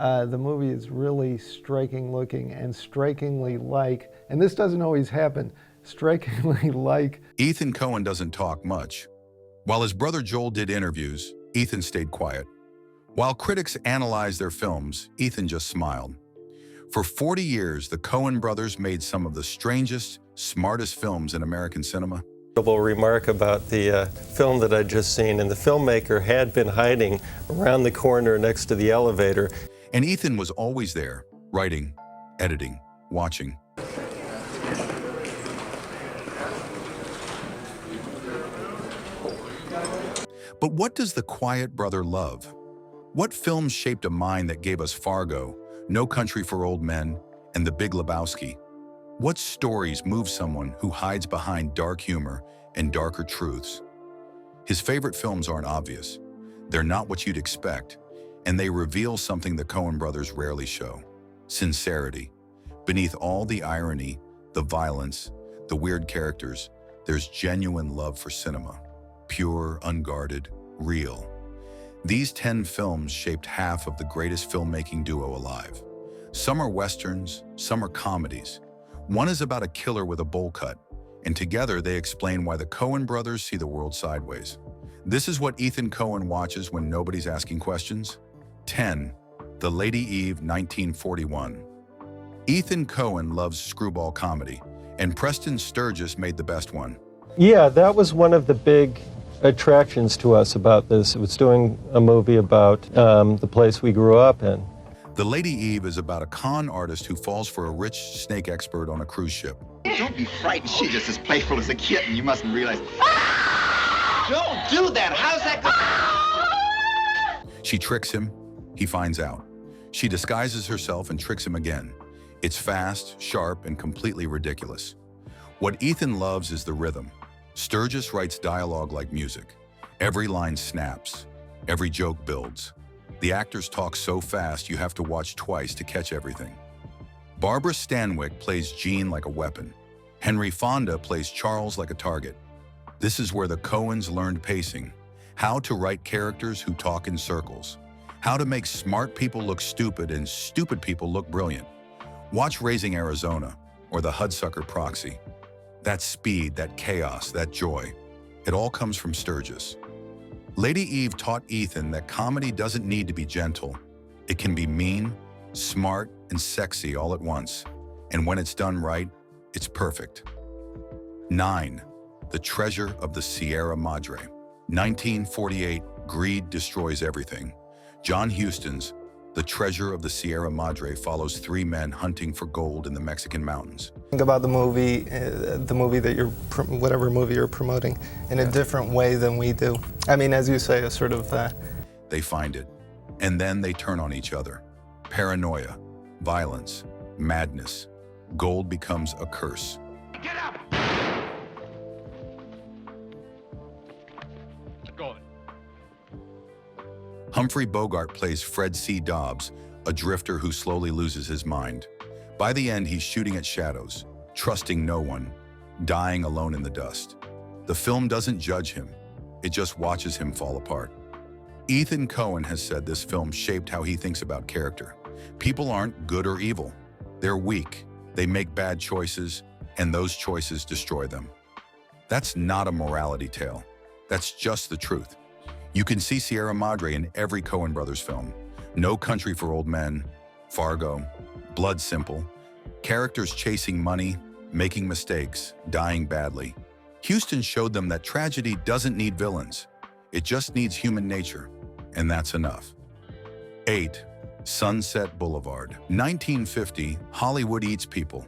The movie is really striking looking and strikingly like, and this doesn't always happen, strikingly like. Ethan Coen doesn't talk much. While his brother Joel did interviews, Ethan stayed quiet. While critics analyzed their films, Ethan just smiled. For 40 years, the Coen brothers made some of the strangest, smartest films in American cinema. Remark about the film that I'd just seen, and the filmmaker had been hiding around the corner next to the elevator. And Ethan was always there, writing, editing, watching. But what does the quiet brother love? What films shaped a mind that gave us Fargo, No Country for Old Men, and The Big Lebowski? What stories move someone who hides behind dark humor and darker truths? His favorite films aren't obvious. They're not what you'd expect, and they reveal something the Coen brothers rarely show: sincerity. Beneath all the irony, the violence, the weird characters, there's genuine love for cinema. Pure, unguarded, real. These 10 films shaped half of the greatest filmmaking duo alive. Some are westerns, some are comedies. One is about a killer with a bowl cut, and together they explain why the Coen brothers see the world sideways. This is what Ethan Coen watches when nobody's asking questions. 10. The Lady Eve, 1941. Ethan Coen loves screwball comedy, and Preston Sturges made the best one. Yeah, that was one of the big attractions to us about this. It was doing a movie about the place we grew up in. The Lady Eve is about a con artist who falls for a rich snake expert on a cruise ship. Don't be frightened. She's just as playful as a kitten. You mustn't realize. Don't do that. How's that going? She tricks him. He finds out. She disguises herself and tricks him again. It's fast, sharp, and completely ridiculous. What Ethan loves is the rhythm. Sturges writes dialogue like music. Every line snaps. Every joke builds. The actors talk so fast you have to watch twice to catch everything. Barbara Stanwyck plays Jean like a weapon. Henry Fonda plays Charles like a target. This is where the Coens learned pacing, how to write characters who talk in circles, how to make smart people look stupid and stupid people look brilliant. Watch Raising Arizona or The Hudsucker Proxy. That speed, that chaos, that joy, it all comes from Sturges. Lady Eve taught Ethan that comedy doesn't need to be gentle. It can be mean, smart, and sexy all at once. And when it's done right, it's perfect. 9. The Treasure of the Sierra Madre. 1948, greed destroys everything. John Huston's The Treasure of the Sierra Madre follows 3 men hunting for gold in the Mexican mountains. Think about the movie that you're, whatever movie you're promoting, in a different way than we do. I mean, as you say, a sort of... They find it, and then they turn on each other. Paranoia, violence, madness. Gold becomes a curse. Get up! Go. Humphrey Bogart plays Fred C. Dobbs, a drifter who slowly loses his mind. By the end, he's shooting at shadows, trusting no one, dying alone in the dust. The film doesn't judge him, it just watches him fall apart. Ethan Coen has said this film shaped how he thinks about character. People aren't good or evil. They're weak, they make bad choices, and those choices destroy them. That's not a morality tale. That's just the truth. You can see Sierra Madre in every Coen Brothers film. No Country for Old Men, Fargo, Blood Simple. Characters chasing money, making mistakes, dying badly. Huston showed them that tragedy doesn't need villains. It just needs human nature, and that's enough. 8. Sunset Boulevard. 1950, Hollywood eats people.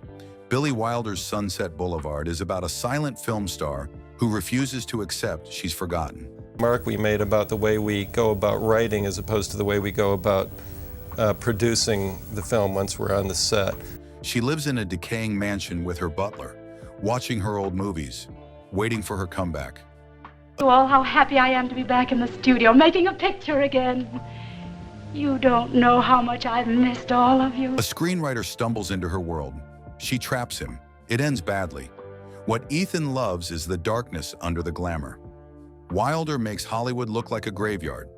Billy Wilder's Sunset Boulevard is about a silent film star who refuses to accept she's forgotten. Remark we made about the way we go about writing as opposed to the way we go about producing the film once we're on the set. She lives in a decaying mansion with her butler, watching her old movies, waiting for her comeback. Oh, how happy I am to be back in the studio, making a picture again. You don't know how much I've missed all of you. A screenwriter stumbles into her world. She traps him. It ends badly. What Ethan loves is the darkness under the glamour. Wilder makes Hollywood look like a graveyard.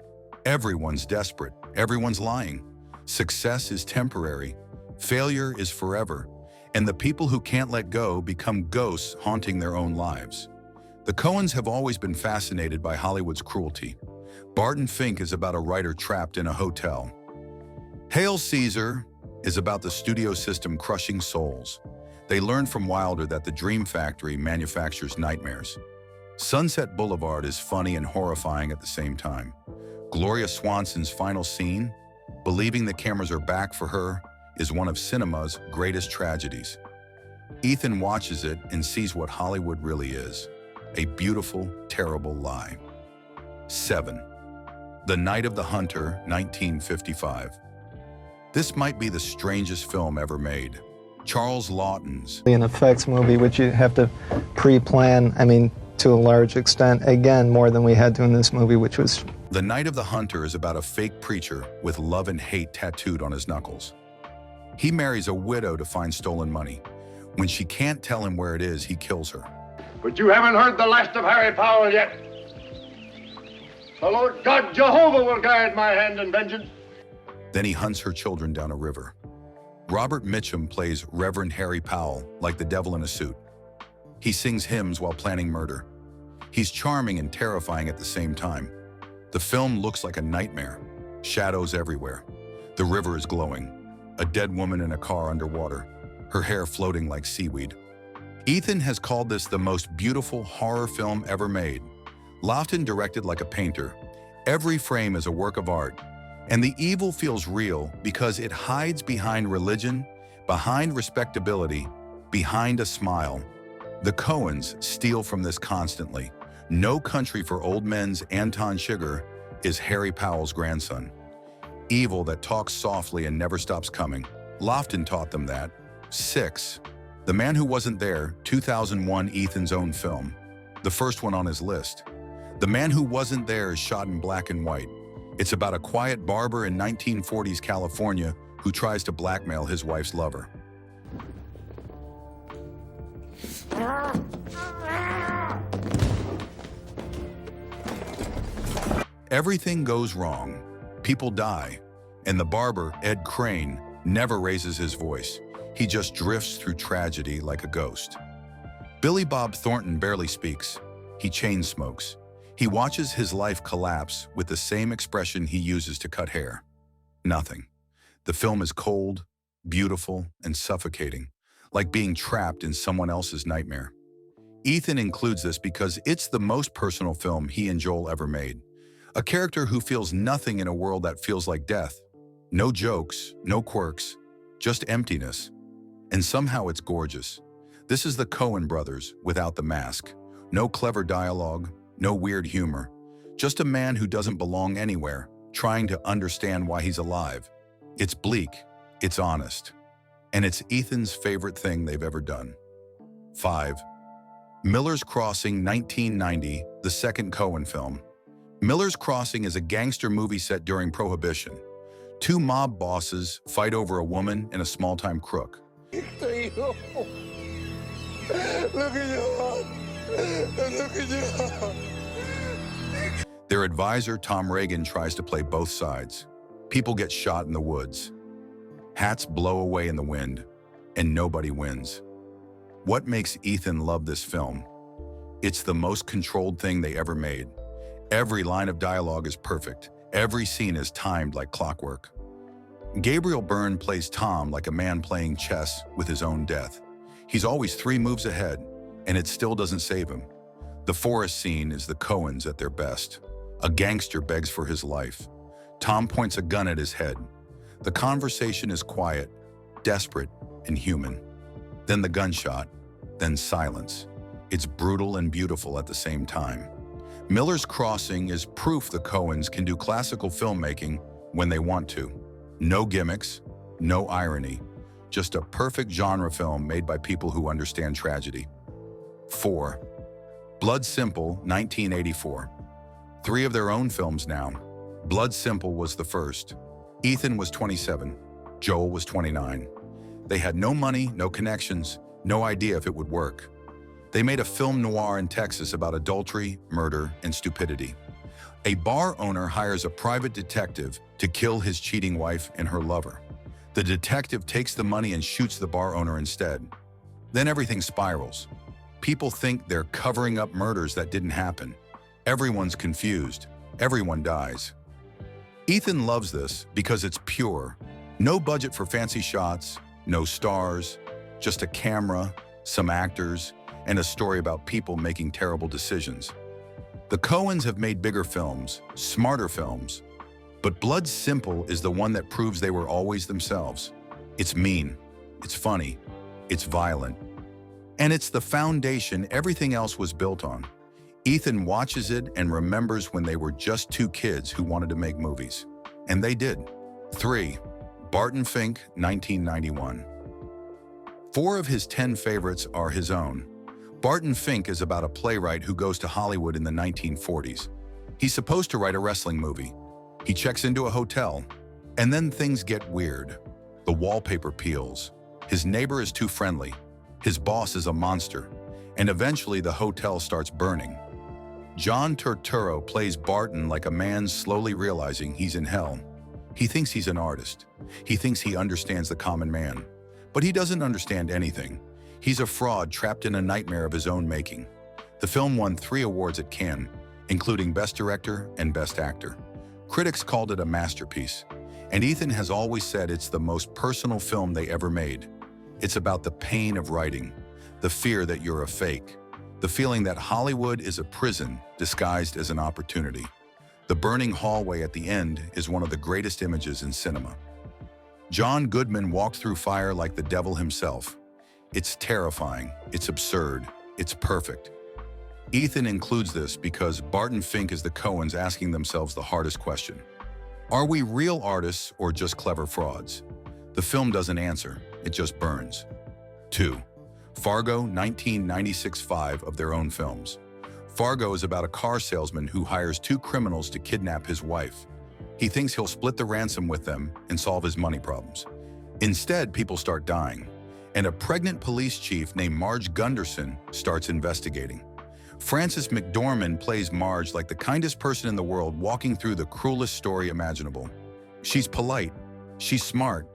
Everyone's desperate. Everyone's lying. Success is temporary, failure is forever, and the people who can't let go become ghosts haunting their own lives. The Coens have always been fascinated by Hollywood's cruelty. Barton Fink is about a writer trapped in a hotel. Hail Caesar is about the studio system crushing souls. They learned from Wilder that the Dream Factory manufactures nightmares. Sunset Boulevard is funny and horrifying at the same time. Gloria Swanson's final scene, believing the cameras are back for her, is one of cinema's greatest tragedies. Ethan watches it and sees what Hollywood really is: a beautiful, terrible lie. 7. The Night of the Hunter, 1955. This might be the strangest film ever made. Charles Laughton's An effects movie, which you have to pre-plan, to a large extent, again, more than we had to in this movie, which was... The Night of the Hunter is about a fake preacher with love and hate tattooed on his knuckles. He marries a widow to find stolen money. When she can't tell him where it is, he kills her. But you haven't heard the last of Harry Powell yet. The Lord God Jehovah will guide my hand in vengeance. Then he hunts her children down a river. Robert Mitchum plays Reverend Harry Powell, like the devil in a suit. He sings hymns while planning murder. He's charming and terrifying at the same time. The film looks like a nightmare. Shadows everywhere. The river is glowing. A dead woman in a car underwater, her hair floating like seaweed. Ethan has called this the most beautiful horror film ever made. Laughton directed like a painter. Every frame is a work of art, and the evil feels real because it hides behind religion, behind respectability, behind a smile. The Coens steal from this constantly. No Country for Old Men's Anton Chigurh is Harry Powell's grandson. Evil that talks softly and never stops coming. Laughton taught them that. 6. The Man Who Wasn't There, 2001, Ethan's own film. The first one on his list. The Man Who Wasn't There is shot in black and white. It's about a quiet barber in 1940s California who tries to blackmail his wife's lover. Everything goes wrong. People die. And the barber, Ed Crane, never raises his voice. He just drifts through tragedy like a ghost. Billy Bob Thornton barely speaks. He chain smokes. He watches his life collapse with the same expression he uses to cut hair. Nothing. The film is cold, beautiful, and suffocating, like being trapped in someone else's nightmare. Ethan includes this because it's the most personal film he and Joel ever made. A character who feels nothing in a world that feels like death. No jokes, no quirks, just emptiness. And somehow it's gorgeous. This is the Coen Brothers without the mask. No clever dialogue, no weird humor. Just a man who doesn't belong anywhere, trying to understand why he's alive. It's bleak, it's honest, and it's Ethan's favorite thing they've ever done. 5. Miller's Crossing, 1990, the second Coen film. Miller's Crossing is a gangster movie set during Prohibition. Two mob bosses fight over a woman and a small-time crook. Look at you. Look at you. Their advisor, Tom Reagan, tries to play both sides. People get shot in the woods. Hats blow away in the wind, and nobody wins. What makes Ethan love this film? It's the most controlled thing they ever made. Every line of dialogue is perfect. Every scene is timed like clockwork. Gabriel Byrne plays Tom like a man playing chess with his own death. He's always 3 moves ahead, and it still doesn't save him. The forest scene is the Coens at their best. A gangster begs for his life. Tom points a gun at his head. The conversation is quiet, desperate, and human. Then the gunshot, then silence. It's brutal and beautiful at the same time. Miller's Crossing is proof the Coens can do classical filmmaking when they want to. No gimmicks, no irony, just a perfect genre film made by people who understand tragedy. 4. Blood Simple, 1984. 3 of their own films now. Blood Simple was the first. Ethan was 27. Joel was 29. They had no money, no connections, no idea if it would work. They made a film noir in Texas about adultery, murder, and stupidity. A bar owner hires a private detective to kill his cheating wife and her lover. The detective takes the money and shoots the bar owner instead. Then everything spirals. People think they're covering up murders that didn't happen. Everyone's confused. Everyone dies. Ethan loves this because it's pure. No budget for fancy shots, no stars, just a camera, some actors, and a story about people making terrible decisions. The Coens have made bigger films, smarter films, but Blood Simple is the one that proves they were always themselves. It's mean, it's funny, it's violent, and it's the foundation everything else was built on. Ethan watches it and remembers when they were just two kids who wanted to make movies. And they did. 3. Barton Fink, 1991. 4 of his 10 favorites are his own. Barton Fink is about a playwright who goes to Hollywood in the 1940s. He's supposed to write a wrestling movie. He checks into a hotel, and then things get weird. The wallpaper peels. His neighbor is too friendly. His boss is a monster. And eventually the hotel starts burning. John Turturro plays Barton like a man slowly realizing he's in hell. He thinks he's an artist. He thinks he understands the common man. But he doesn't understand anything. He's a fraud trapped in a nightmare of his own making. The film won 3 awards at Cannes, including Best Director and Best Actor. Critics called it a masterpiece, and Ethan has always said it's the most personal film they ever made. It's about the pain of writing, the fear that you're a fake, the feeling that Hollywood is a prison disguised as an opportunity. The burning hallway at the end is one of the greatest images in cinema. John Goodman walked through fire like the devil himself. It's terrifying, it's absurd, it's perfect. Ethan includes this because Barton Fink is the Coens asking themselves the hardest question. Are we real artists or just clever frauds? The film doesn't answer, it just burns. 2. Fargo, 1996. 5 of their own films. Fargo is about a car salesman who hires 2 criminals to kidnap his wife. He thinks he'll split the ransom with them and solve his money problems. Instead, people start dying, and a pregnant police chief named Marge Gunderson starts investigating. Frances McDormand plays Marge like the kindest person in the world walking through the cruelest story imaginable. She's polite, she's smart,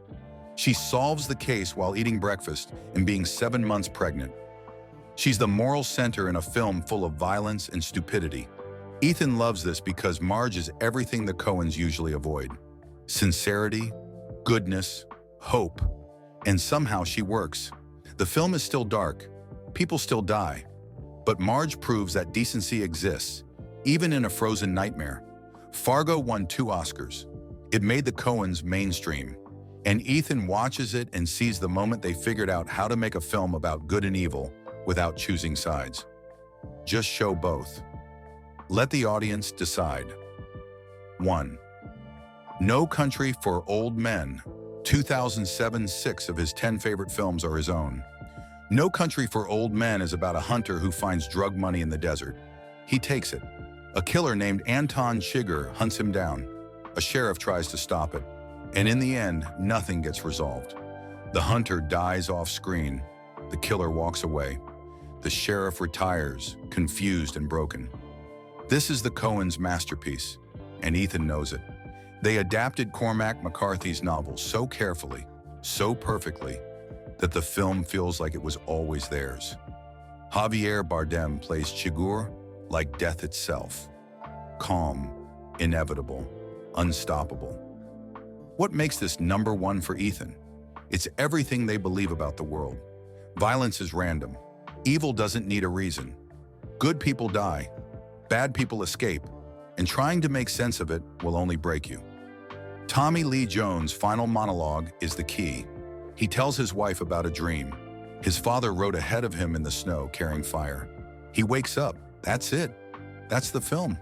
she solves the case while eating breakfast and being 7 months pregnant. She's the moral center in a film full of violence and stupidity. Ethan loves this because Marge is everything the Coens usually avoid. Sincerity, goodness, hope, and somehow she works. The film is still dark, people still die, but Marge proves that decency exists, even in a frozen nightmare. Fargo won 2 Oscars. It made the Coens mainstream, and Ethan watches it and sees the moment they figured out how to make a film about good and evil without choosing sides. Just show both. Let the audience decide. 1. No Country for Old Men, 2007. 6 of his 10 favorite films are his own. No Country for Old Men is about a hunter who finds drug money in the desert. He takes it. A killer named Anton Chigurh hunts him down. A sheriff tries to stop it, and in the end, nothing gets resolved. The hunter dies off screen. The killer walks away. The sheriff retires, confused and broken. This is the Coens' masterpiece, and Ethan knows it. They adapted Cormac McCarthy's novel so carefully, so perfectly, that the film feels like it was always theirs. Javier Bardem plays Chigurh like death itself. Calm, inevitable, unstoppable. What makes this #1 for Ethan? It's everything they believe about the world. Violence is random. Evil doesn't need a reason. Good people die. Bad people escape. And trying to make sense of it will only break you. Tommy Lee Jones' final monologue is the key. He tells his wife about a dream. His father rode ahead of him in the snow carrying fire. He wakes up. That's it. That's the film.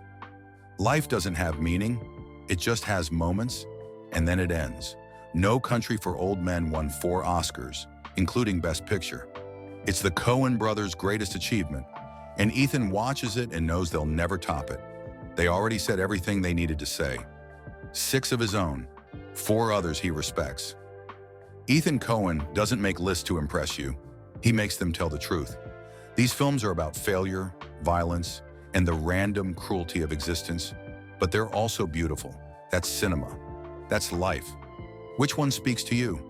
Life doesn't have meaning. It just has moments, and then it ends. No Country for Old Men won 4 Oscars, including Best Picture. It's the Coen Brothers' greatest achievement, and Ethan watches it and knows they'll never top it. They already said everything they needed to say. 6 of his own, 4 others he respects. Ethan Coen doesn't make lists to impress you. He makes them tell the truth. These films are about failure, violence, and the random cruelty of existence. but they're also beautiful. That's cinema. That's life. Which one speaks to you?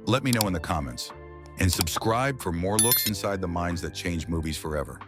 Let me know in the comments. And subscribe for more looks inside the minds that change movies forever.